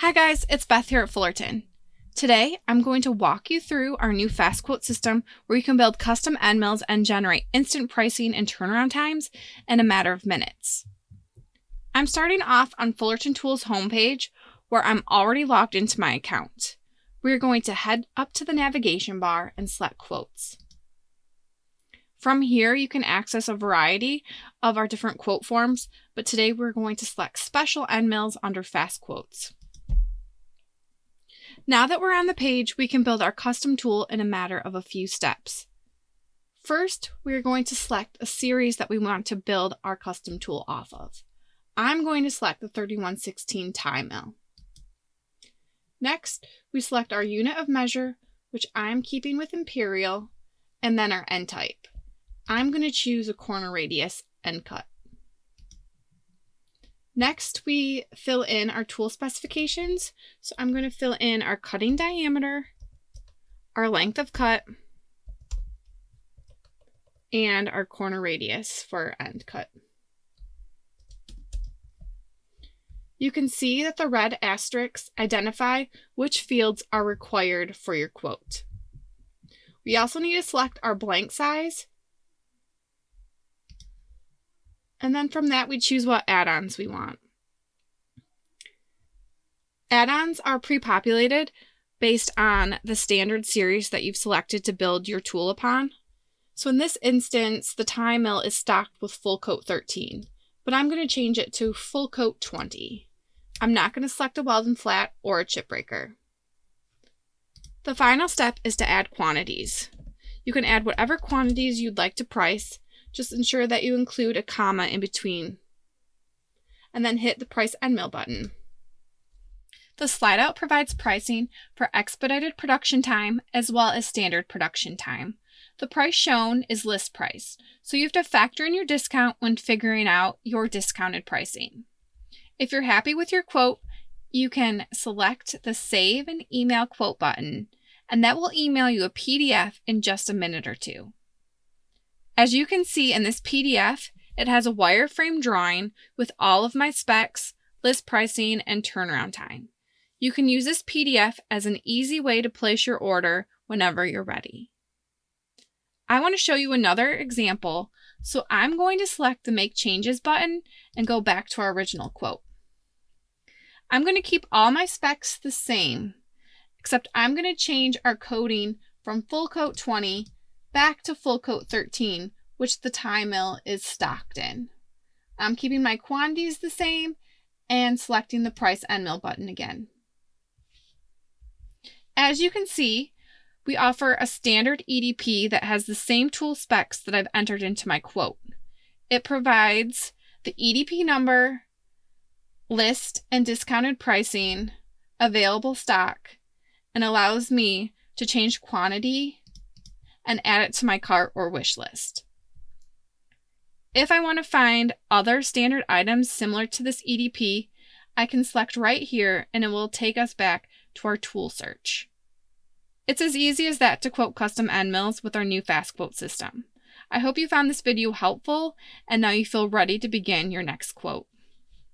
Hi guys, it's Beth here at Fullerton. Today, I'm going to walk you through our new fast quote system where you can build custom end mills and generate instant pricing and turnaround times in a matter of minutes. I'm starting off on Fullerton Tools homepage where I'm already logged into my account. We're going to head up to the navigation bar and select quotes. From here, you can access a variety of our different quote forms, but today we're going to select special end mills under fast quotes. Now that we're on the page, we can build our custom tool in a matter of a few steps. First, we're going to select a series that we want to build our custom tool off of. I'm going to select the 3116 tie mill. Next, we select our unit of measure, which I'm keeping with imperial, and then our end type. I'm going to choose a corner radius end cut. Next, we fill in our tool specifications. So I'm going to fill in our cutting diameter, our length of cut, and our corner radius for our end cut. You can see that the red asterisks identify which fields are required for your quote. We also need to select our blank size. And then from that, we choose what add-ons we want. Add-ons are pre-populated based on the standard series that you've selected to build your tool upon. So in this instance, the tie mill is stocked with full coat 13, but I'm going to change it to full coat 20. I'm not going to select a weld and flat or a chip breaker. The final step is to add quantities. You can add whatever quantities you'd like to price. Just ensure that you include a comma in between, and then hit the Price End Mill button. The slide out provides pricing for expedited production time as well as standard production time. The price shown is list price, so you have to factor in your discount when figuring out your discounted pricing. If you're happy with your quote, you can select the Save and Email Quote button, and that will email you a PDF in just a minute or two. As you can see in this PDF, it has a wireframe drawing with all of my specs, list pricing, and turnaround time. You can use this PDF as an easy way to place your order whenever you're ready. I want to show you another example, so I'm going to select the Make Changes button and go back to our original quote. I'm going to keep all my specs the same, except I'm going to change our coating from full coat 20 back to full coat 13, which the tie mill is stocked in. I'm keeping my quantities the same and selecting the Price End Mill button again. As you can see, we offer a standard EDP that has the same tool specs that I've entered into my quote. It provides the EDP number, list and discounted pricing, available stock, and allows me to change quantity and add it to my cart or wish list. If I want to find other standard items similar to this EDP, I can select right here and it will take us back to our tool search. It's as easy as that to quote custom end mills with our new fast quote system. I hope you found this video helpful and now you feel ready to begin your next quote.